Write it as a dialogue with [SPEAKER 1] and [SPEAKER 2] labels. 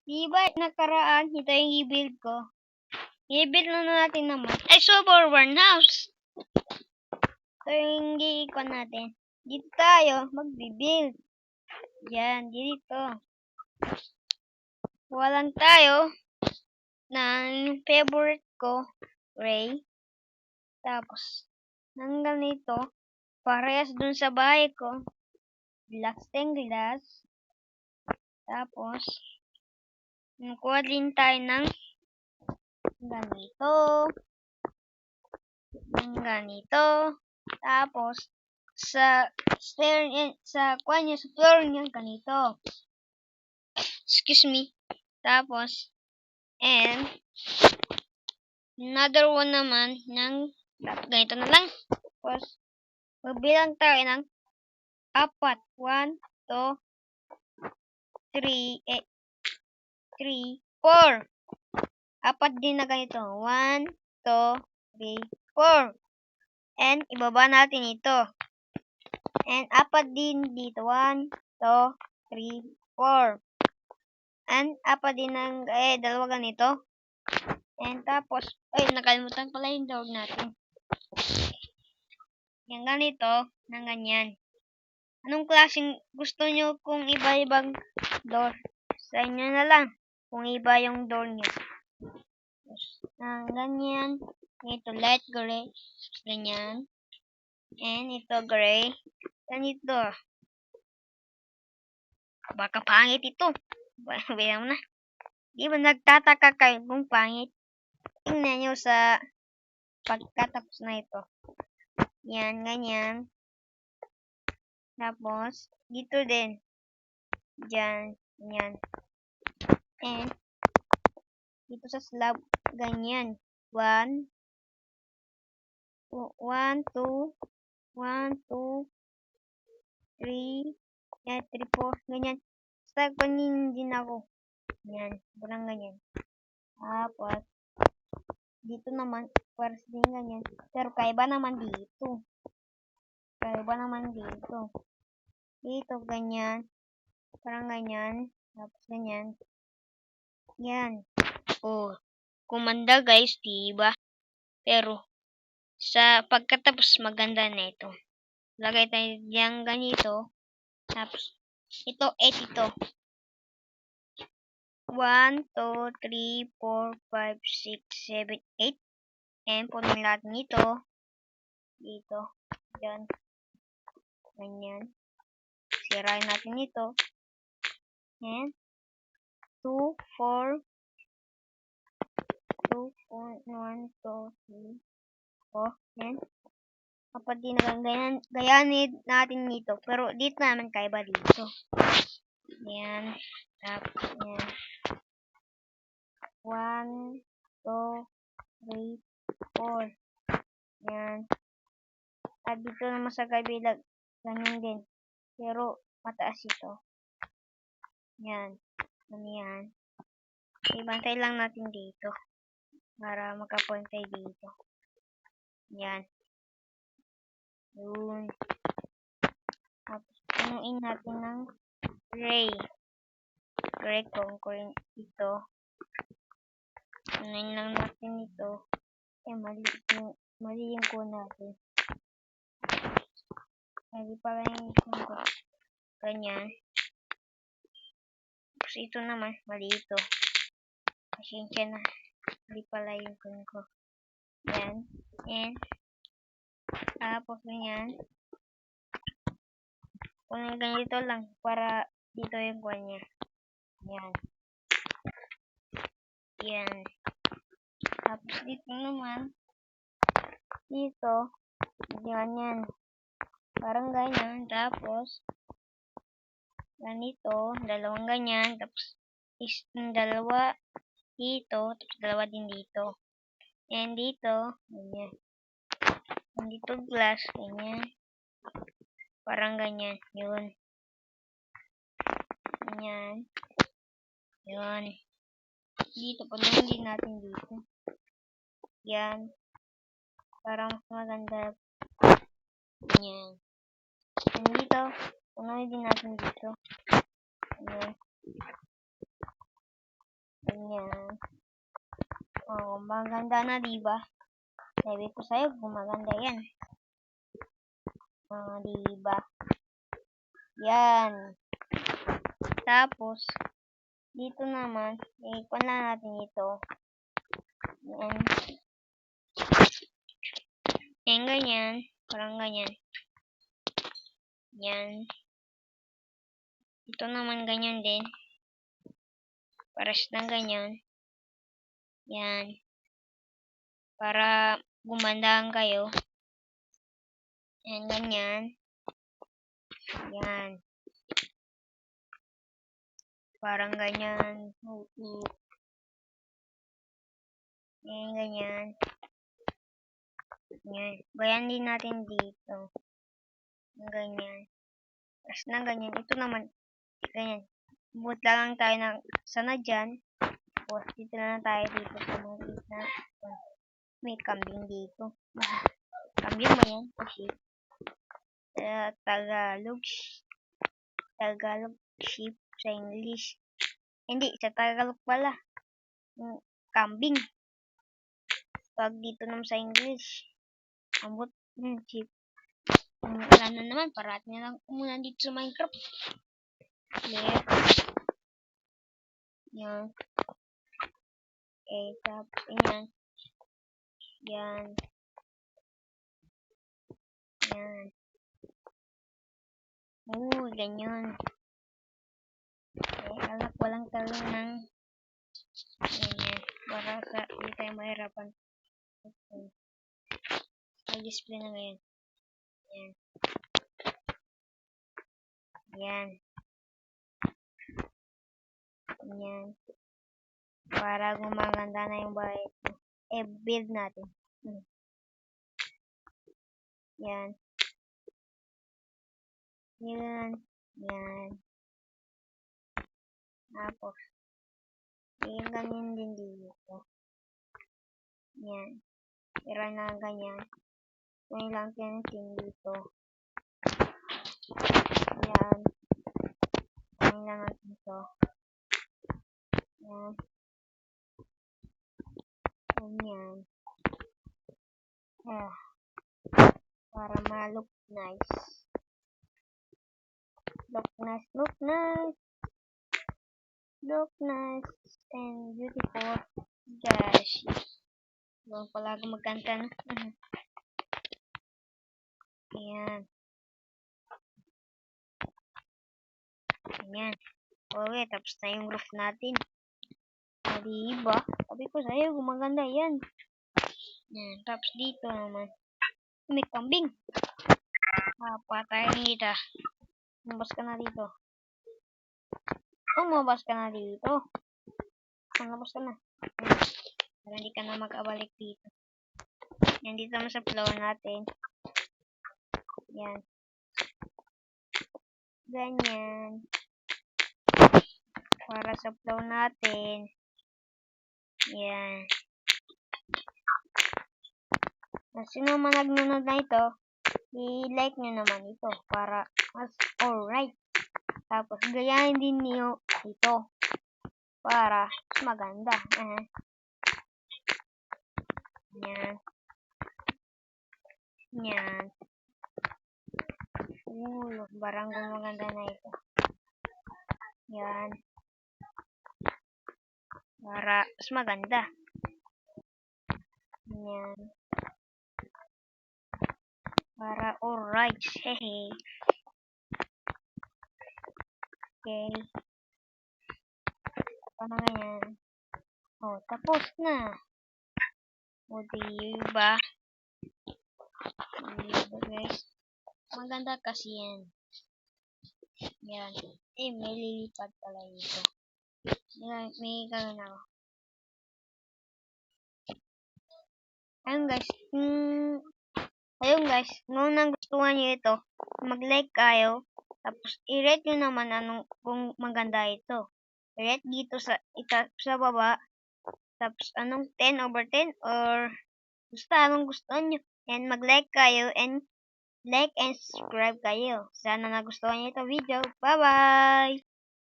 [SPEAKER 1] Di ba nakaraan, ito yung i-build ko. I-build na natin naman. Ay, super burn house. Ito yung i-ikon natin. Dito tayo, mag-build. Yan, dito. Walan tayo ng favorite ko, Ray. Tapos, ng ganito, parehas dun sa bahay ko. Glass and glass. Tapos, nakuha din tayo ng ganito. Ng ganito. Tapos, sa floor niya, ganito. Excuse me. Tapos, and, another one naman ng ganito na lang. Tapos, magbilang tayo ng 4. 1, 2, 3, 3, 4. 4 din na ganito. 1, 2, 3, 4. And, ibaba natin ito. And, 4 din dito. 1, 2, 3, 4. And, 4 din ng, dalawa ganito. And, tapos, nakalimutan pala yung door natin. Yan ganito, ng ganyan. Anong klaseng gusto nyo kung iba-ibang door? Sa inyo na lang, kung iba yung door nyo. Ganyan. Ito, light gray. Ganyan. And ito, gray. Ganito. Baka pangit ito. Bayan mo na. Di ba nagtataka kayo kung pangit? Tingnan nyo sa pagkatapos na ito. Yan, ganyan. Tapos, dito din. Diyan, ganyan. And, dito sa slab, ganyan. 1, 2, 1, 2, 3, 3, 4, ganyan. Basta ganyan din ako. Yan, parang ganyan. Tapos, dito naman, pares din ganyan. Pero kaiba naman dito. Dito, ganyan. Parang ganyan. Tapos, ganyan. Yan. Kumanda guys, diba? Pero, sa pagkatapos, maganda na ito. Lagay tayo diyang ganito. Tapos, ito, 8 ito. 1, 2, 3, 4, 5, 6, 7, 8. And, punin natin ito. Dito. Diyan. Ganyan. Sirain natin ito. And, 2, 4, 1, 2, 3, 4. And, kapag di gayanin natin dito. Pero, dito naman kaiba dito. Yan. Tapos, yan. 1, 2, 3, 4. Yan. At dito naman sa kabilang, ganyan din. Pero, mataas ito. Yan. Yan. Ibantay lang natin dito. Para makapuntay dito. Yan. Yun. Tapos, punuin natin ng gray. Gray concrete ito. Punuin lang natin ito. Mali yung ko natin. Mali pala yung ko. Ganyan. Tapos ito naman, mali ito. Pasensya na. Mali pala yung ko. Yan. And, tapos ganyan. Kung ganito lang, para dito yung kuha niya. Yan. Yan. Tapos dito naman, dito, ganyan. Parang ganyan. Tapos, ganito, dalawang ganyan. Tapos, dalawa dito. Tapos, dalawa din dito. And dito, ganyan. And dito, glass, ganyan. Parang ganyan. Yun. Ganyan. Yun. Dito, punuin din natin dito. Yan. Parang mas maganda. Yan. And dito, punuin din natin dito. Yan. Ganyan. Oh, maganda na, diba? Sabi ko sa'yo, gumaganda yan. Diba? Yan. Tapos, dito naman, ikon na natin ito. Yan. Yan, ganyan. Parang ganyan. Yan. Ito naman ganyan din. Pares na ganyan. Yan. Para gumandahan kayo. Yan, ganyan. Yan. Parang ganyan. Yan, ganyan. Yan. Bayan din natin dito. Ganyan. Tapos na ganyan. Ito naman. Ganyan. Buot lang tayo ng sana dyan. Tapos dito na tayo dito. May kambing dito. Kambing mo yan. Kasi Tagalog sheep sa English. Hindi, sa Tagalog pala. Kambing. Pag dito naman sa English. Ambot, sheep. Wala na naman, parati na lang muna dito sa Minecraft. Clear. Yan. Okay, tapos yan. Yan. Yan. Ganyan. Okay, alak walang talong ng ganyan. Para sa hindi tayo mahirapan. Okay. Display na ngayon. Yan. Yan. Yan. Para gumaganda na yung bahay. Build natin. Yan. Yan. Yan. Tapos, yung ganyan din dito. Yan. Pero na ganyan. Kung lang tinting dito. Yan. Kung lang natin ito. Yan. Ganyan. Para ma-look nice. Look nice. Look nice. Look nice and beautiful. Gosh. Huwag pala ako magkanta, no? Ayan. Ayan. Okay, tapos na yung roof natin. Diba? Sabi ko sa'yo, gumaganda yan. Ayan. Tapos dito naman. May kambing. Patayin kita. Lumabas ka na dito. Lumabas ka na dito. Lumabas ka na. Para hindi ka na mag-abalik dito. Yan, dito naman sa floor natin. Yan. Ganyan. Para sa floor natin. Yan. Sino man nagnonood na ito, i-like nyo naman ito para mas alright. Tapos, gayahin din niyo ito para mas maganda. Yan. Yan. Barang gumaganda na ito. Yan. Para mas maganda. Yan. Para alright. Hehe. Okay. Paano ganyan? Tapos na. Diba? Diba, guys? Maganda kasi yan. Yan. May lilipad pala ito. Yan, may gano'n ako. Ayun guys, kung nagustuhan nyo ito, mag-like kayo, tapos i-rate nyo naman kung maganda ito. I-rate dito sa baba, tapos 10/10 or basta anong gusto nyo. And mag-like kayo and like and subscribe kayo. Sana nagustuhan nyo ito video. Bye-bye!